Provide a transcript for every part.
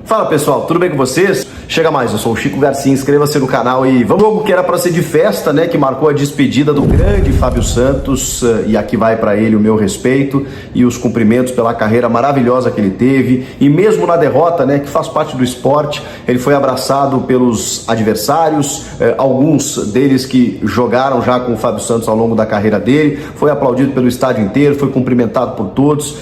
Fala pessoal, tudo bem com vocês? Chega mais, eu sou o Chico Garcia, inscreva-se no canal e vamos ao jogo que era para ser de festa, né? Que marcou a despedida do grande Fábio Santos, e aqui vai para ele o meu respeito e os cumprimentos pela carreira maravilhosa que ele teve, e mesmo na derrota, né? Que faz parte do esporte, ele foi abraçado pelos adversários, alguns deles que jogaram já com o Fábio Santos ao longo da carreira dele, foi aplaudido pelo estádio inteiro, foi cumprimentado por todos,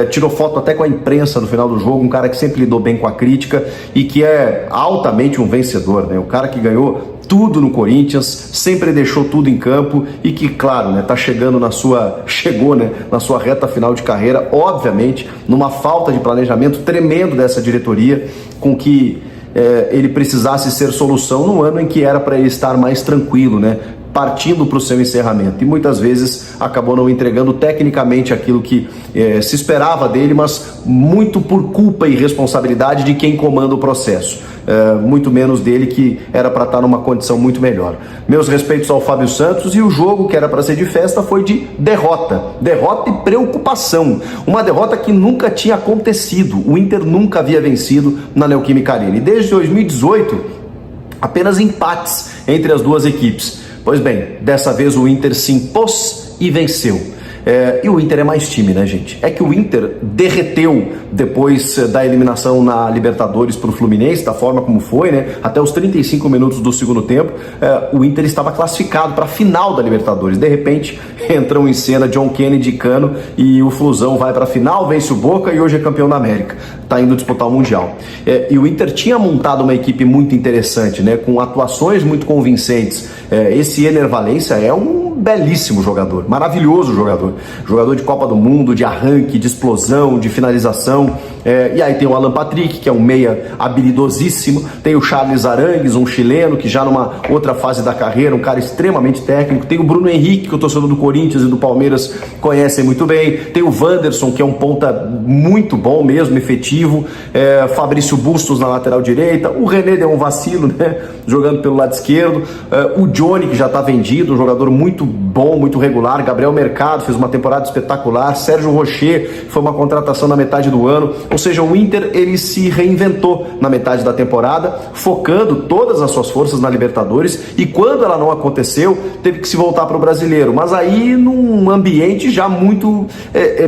tirou foto até com a imprensa no final do jogo, um cara que sempre lidou bem com a crítica e que é altamente um vencedor, né? O cara que ganhou tudo no Corinthians, sempre deixou tudo em campo e que, claro, né, chegou na sua reta final de carreira, obviamente, numa falta de planejamento tremendo dessa diretoria, com que ele precisasse ser solução no ano em que era para ele estar mais tranquilo, né? Partindo para o seu encerramento, e muitas vezes acabou não entregando tecnicamente aquilo que se esperava dele, mas muito por culpa e responsabilidade de quem comanda o processo, muito menos dele, que era para estar numa condição muito melhor. Meus respeitos ao Fábio Santos, e o jogo que era para ser de festa foi de derrota e preocupação, uma derrota que nunca tinha acontecido. O Inter nunca havia vencido na Neoquímica Arena, e desde 2018 apenas empates entre as duas equipes. Pois bem, dessa vez o Inter se impôs e venceu. E o Inter é mais time, né, gente? É que o Inter derreteu depois da eliminação na Libertadores para o Fluminense, da forma como foi, né? Até os 35 minutos do segundo tempo, o Inter estava classificado para a final da Libertadores. De repente, entram em cena John Kennedy e Cano, e o Flusão vai para a final, vence o Boca e hoje é campeão da América. Está indo disputar o Mundial. E o Inter tinha montado uma equipe muito interessante, né? Com atuações muito convincentes. Esse Ener Valencia é um belíssimo jogador, maravilhoso jogador de Copa do Mundo, de arranque, de explosão, de finalização. E aí tem o Alan Patrick, que é um meia habilidosíssimo, tem o Charles Arangues, um chileno que já numa outra fase da carreira, um cara extremamente técnico, tem o Bruno Henrique, que o torcedor do Corinthians e do Palmeiras conhecem muito bem, tem o Wanderson, que é um ponta muito bom mesmo, efetivo, Fabrício Bustos na lateral direita, o René deu um vacilo, né, jogando pelo lado esquerdo, o Johnny, que já está vendido, um jogador muito bom, muito regular, Gabriel Mercado fez uma temporada espetacular, Sérgio Rocher foi uma contratação na metade do ano. Ou seja, o Inter, ele se reinventou na metade da temporada, focando todas as suas forças na Libertadores, e quando ela não aconteceu, teve que se voltar para o Brasileiro, mas aí num ambiente já muito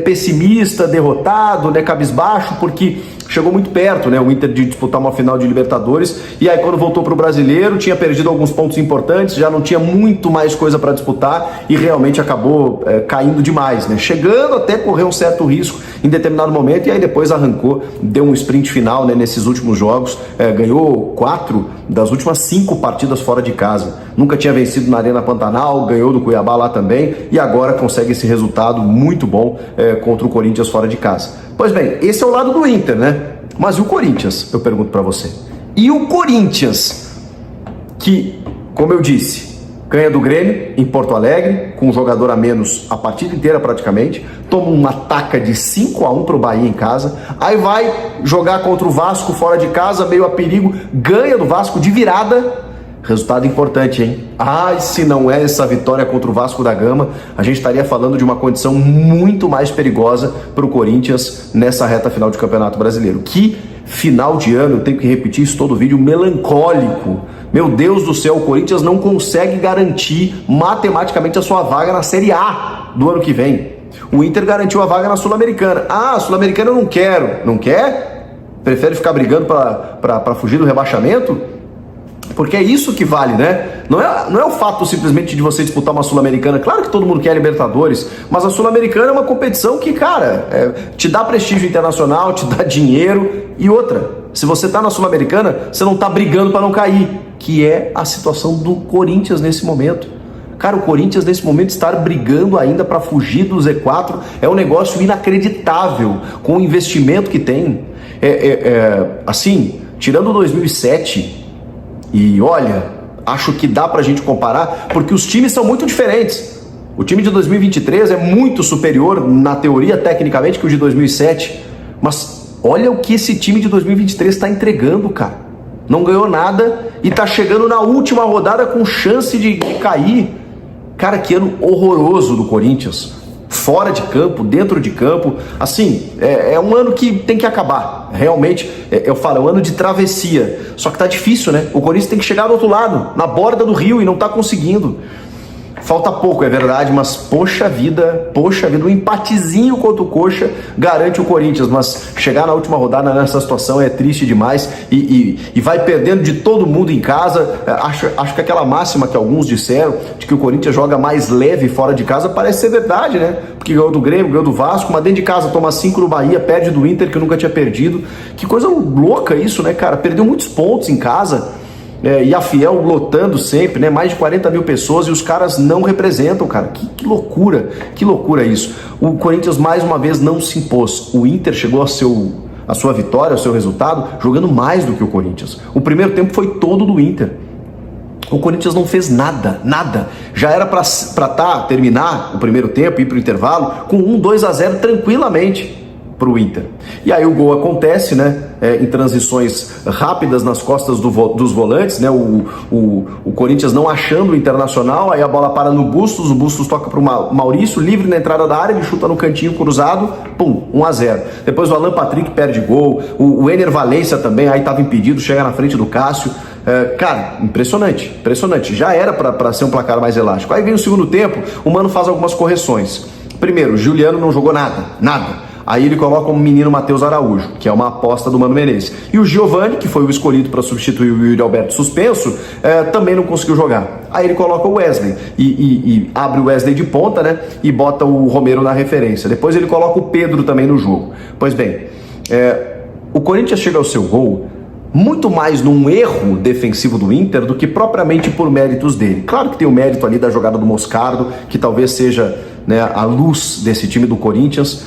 pessimista, derrotado, né, cabisbaixo, porque chegou muito perto, né, o Inter, de disputar uma final de Libertadores, e aí quando voltou para o Brasileiro tinha perdido alguns pontos importantes, já não tinha muito mais coisa para disputar, e realmente acabou caindo demais, né, chegando até correr um certo risco em determinado momento, e aí depois arrancou, deu um sprint final, né, nesses últimos jogos, ganhou 4 das últimas 5 partidas fora de casa, nunca tinha vencido na Arena Pantanal, ganhou do Cuiabá lá também, e agora consegue esse resultado muito bom contra o Corinthians fora de casa. Pois bem, esse é o lado do Inter, né? Mas e o Corinthians? Eu pergunto pra você. E o Corinthians, que, como eu disse, ganha do Grêmio em Porto Alegre, com um jogador a menos a partida inteira praticamente, toma uma taca de 5-1 pro Bahia em casa, aí vai jogar contra o Vasco fora de casa, meio a perigo, ganha do Vasco de virada. Resultado importante, hein? Ai, se não é essa vitória contra o Vasco da Gama, a gente estaria falando de uma condição muito mais perigosa para o Corinthians nessa reta final de Campeonato Brasileiro. Que final de ano, eu tenho que repetir isso todo vídeo, melancólico. Meu Deus do céu, o Corinthians não consegue garantir matematicamente a sua vaga na Série A do ano que vem. O Inter garantiu a vaga na Sul-Americana. Ah, Sul-Americana eu não quero. Não quer? Prefere ficar brigando para fugir do rebaixamento? Porque é isso que vale, né? Não é o fato simplesmente de você disputar uma Sul-Americana. Claro que todo mundo quer Libertadores, mas a Sul-Americana é uma competição que, cara, te dá prestígio internacional, te dá dinheiro. E outra, se você tá na Sul-Americana, você não tá brigando para não cair, que é a situação do Corinthians nesse momento. Cara, o Corinthians nesse momento estar brigando ainda para fugir do Z4 é um negócio inacreditável, com o investimento que tem. Assim, tirando 2007... E olha, acho que dá pra gente comparar, porque os times são muito diferentes. O time de 2023 é muito superior, na teoria, tecnicamente, que o de 2007. Mas olha o que esse time de 2023 está entregando, cara. Não ganhou nada e tá chegando na última rodada com chance de cair. Cara, que ano horroroso do Corinthians. fora de campo, dentro de campo. Assim, é um ano que tem que acabar. Realmente, eu falo, é um ano de travessia. Só que tá difícil, né? O Corinthians tem que chegar do outro lado, na borda do rio, e não tá conseguindo. Falta pouco, é verdade, mas poxa vida, um empatezinho contra o Coxa garante o Corinthians, mas chegar na última rodada nessa situação é triste demais e vai perdendo de todo mundo em casa. Acho que aquela máxima que alguns disseram, de que o Corinthians joga mais leve fora de casa, parece ser verdade, né? Porque ganhou do Grêmio, ganhou do Vasco, mas dentro de casa toma 5 no Bahia, perde do Inter, que nunca tinha perdido. Que coisa louca isso, né, cara? Perdeu muitos pontos em casa. E a Fiel lotando sempre, né? Mais de 40 mil pessoas, e os caras não representam, cara. Que loucura isso. O Corinthians mais uma vez não se impôs. O Inter chegou a sua vitória, ao seu resultado, jogando mais do que o Corinthians. O primeiro tempo foi todo do Inter. O Corinthians não fez nada. Já era para terminar o primeiro tempo, ir para o intervalo, com 2-0 tranquilamente para o Inter. E aí o gol acontece, né? Em transições rápidas nas costas dos volantes, né? O Corinthians não achando o Internacional, aí a bola para no Bustos, o Bustos toca para o Maurício, livre na entrada da área, ele chuta no cantinho cruzado, pum, 1-0. Depois o Alan Patrick perde gol, o Ener Valencia também, aí estava impedido, chega na frente do Cássio. Cara, impressionante. Já era para ser um placar mais elástico. Aí vem o segundo tempo, o Mano faz algumas correções. Primeiro, o Juliano não jogou nada. Aí ele coloca o menino Matheus Araújo, que é uma aposta do Mano Menezes. E o Giovani, que foi o escolhido para substituir o Yuri Alberto suspenso, também não conseguiu jogar. Aí ele coloca o Wesley e abre o Wesley de ponta, né? E bota o Romero na referência. Depois ele coloca o Pedro também no jogo. Pois bem, o Corinthians chega ao seu gol muito mais num erro defensivo do Inter do que propriamente por méritos dele. Claro que tem o mérito ali da jogada do Moscardo, que talvez seja, né, a luz desse time do Corinthians,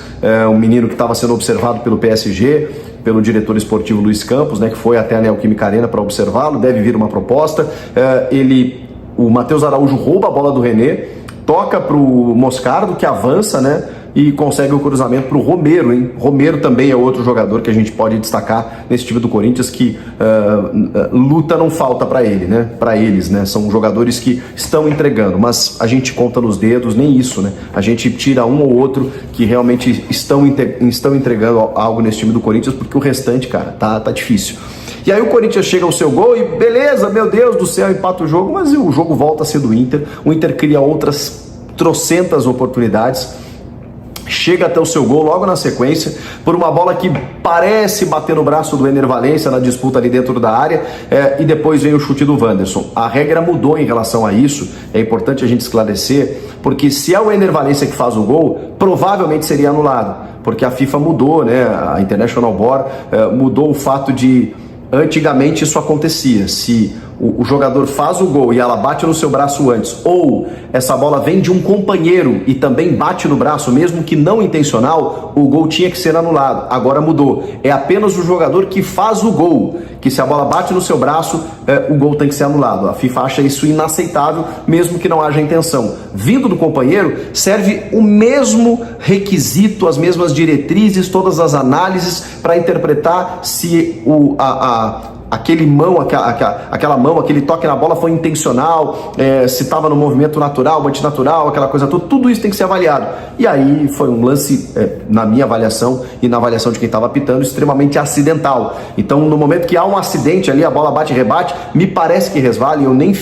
um menino que estava sendo observado pelo PSG, pelo diretor esportivo Luiz Campos, né, que foi até a Neoquímica Arena para observá-lo, deve vir uma proposta. O Matheus Araújo rouba a bola do René, toca para o Moscardo, que avança, né, e consegue o cruzamento para o Romero, hein? Romero também é outro jogador que a gente pode destacar nesse time do Corinthians, que luta não falta para ele, né? Para eles, né? São jogadores que estão entregando, mas a gente conta nos dedos, nem isso, né? A gente tira um ou outro que realmente estão entregando algo nesse time do Corinthians, porque o restante, cara, tá difícil. E aí o Corinthians chega ao seu gol e beleza, meu Deus do céu, empata o jogo, mas o jogo volta a ser do Inter. O Inter cria outras trocentas oportunidades, chega até o seu gol logo na sequência, por uma bola que parece bater no braço do Ener Valencia na disputa ali dentro da área, e depois vem o chute do Wanderson. A regra mudou em relação a isso, é importante a gente esclarecer, porque se é o Ener Valencia que faz o gol, provavelmente seria anulado, porque a FIFA mudou, né? A International Board mudou o fato de antigamente isso acontecia, se o jogador faz o gol e ela bate no seu braço antes, ou essa bola vem de um companheiro e também bate no braço, mesmo que não intencional, o gol tinha que ser anulado. Agora mudou, é apenas o jogador que faz o gol, que se a bola bate no seu braço, o gol tem que ser anulado. A FIFA acha isso inaceitável, mesmo que não haja intenção. Vindo do companheiro, serve o mesmo requisito, as mesmas diretrizes, todas as análises para interpretar se aquela mão, aquele toque na bola foi intencional, se estava no movimento natural, antinatural, aquela coisa toda, tudo isso tem que ser avaliado. E aí foi um lance, na minha avaliação e na avaliação de quem estava apitando, extremamente acidental. Então, no momento que há um acidente ali, a bola bate e rebate, me parece que resvala, e eu nem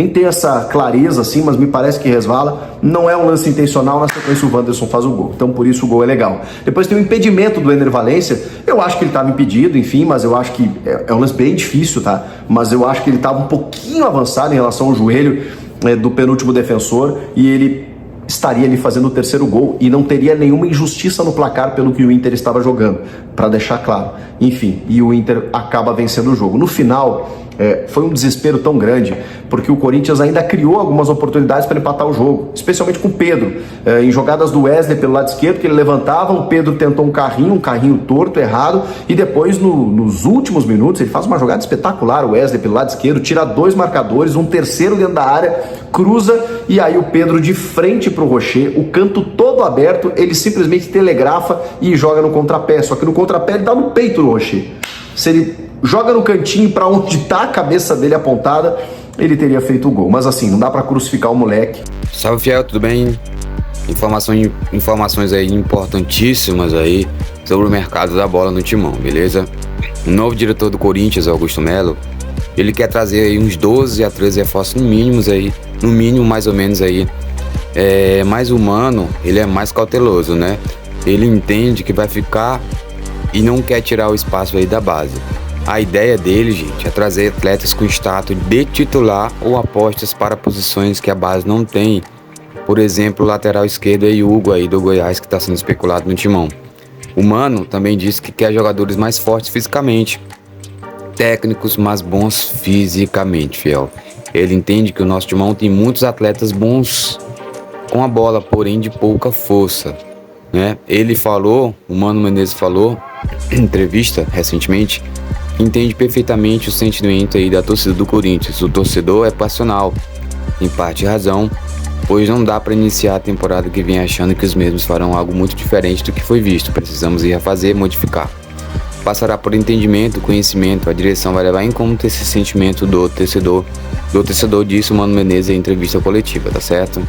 tenho essa clareza assim, mas me parece que resvala. Não é um lance intencional, na sequência o Wanderson faz o gol. Então por isso o gol é legal. Depois tem o impedimento do Ener Valencia. Eu acho que ele estava impedido, enfim, mas eu acho que é um lance bem difícil, tá? Mas eu acho que ele estava um pouquinho avançado em relação ao joelho do penúltimo defensor, e ele estaria ali fazendo o terceiro gol e não teria nenhuma injustiça no placar pelo que o Inter estava jogando, para deixar claro. Enfim, e o Inter acaba vencendo o jogo. No final, foi um desespero tão grande, porque o Corinthians ainda criou algumas oportunidades para empatar o jogo, especialmente com o Pedro, em jogadas do Wesley pelo lado esquerdo, que ele levantava, o Pedro tentou um carrinho torto, errado, e depois nos últimos minutos ele faz uma jogada espetacular, o Wesley pelo lado esquerdo, tira 2 marcadores, um terceiro dentro da área, cruza, e aí o Pedro de frente para o Rocher, o canto todo aberto, ele simplesmente telegrafa e joga no contrapé, só que no contrapé ele dá no peito do Rocher. Se ele joga no cantinho para onde está a cabeça dele apontada, ele teria feito o gol. Mas assim, não dá para crucificar o moleque. Salve, Fiel, tudo bem? Informações aí importantíssimas aí sobre o mercado da bola no Timão, beleza? O novo diretor do Corinthians, Augusto Melo, ele quer trazer aí uns 12 a 13 reforços no mínimo mais ou menos aí. Mas o Mano, ele é mais cauteloso, né? Ele entende que vai ficar e não quer tirar o espaço aí da base. A ideia dele, gente, é trazer atletas com status de titular ou apostas para posições que a base não tem. Por exemplo, o lateral esquerdo aí, Hugo aí do Goiás, que está sendo especulado no Timão. O Mano também disse que quer jogadores mais fortes fisicamente, técnicos, mas bons fisicamente, fiel. Ele entende que o nosso Timão tem muitos atletas bons com a bola, porém de pouca força, né? O Mano Menezes falou em entrevista recentemente, entende perfeitamente o sentimento aí da torcida do Corinthians. O torcedor é passional, em parte razão, pois não dá para iniciar a temporada que vem achando que os mesmos farão algo muito diferente do que foi visto. Precisamos ir a fazer, modificar. Passará por entendimento, conhecimento, a direção vai levar em conta esse sentimento do torcedor, disse o Mano Menezes em entrevista coletiva, tá certo?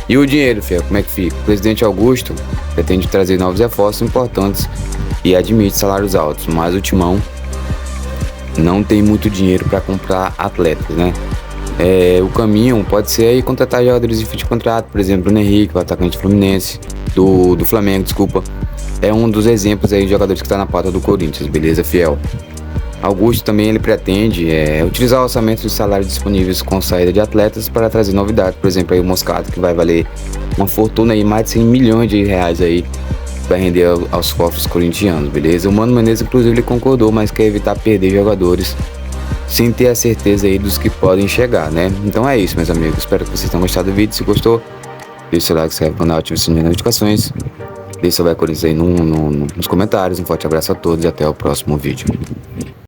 E o dinheiro, fiel, como é que fica? O presidente Augusto pretende trazer novos reforços importantes e admite salários altos, mas o Timão não tem muito dinheiro para comprar atletas, né? O caminho pode ser aí contratar jogadores de fim de contrato, por exemplo, o Henrique, o atacante Fluminense, do Flamengo, desculpa. É um dos exemplos aí de jogadores que está na pauta do Corinthians, beleza, fiel? Augusto também ele pretende utilizar o orçamento de salários disponíveis com saída de atletas para trazer novidades, por exemplo, aí o Moscato, que vai valer uma fortuna aí, mais de 100 milhões de reais aí, vai render aos cofres corintianos, beleza? O Mano Menezes, inclusive, ele concordou, mas quer evitar perder jogadores sem ter a certeza aí dos que podem chegar, né? Então é isso, meus amigos. Espero que vocês tenham gostado do vídeo. Se gostou, deixa o like, se inscreve no canal, ativa o sininho de notificações. Deixa o like aí nos comentários. Um forte abraço a todos e até o próximo vídeo.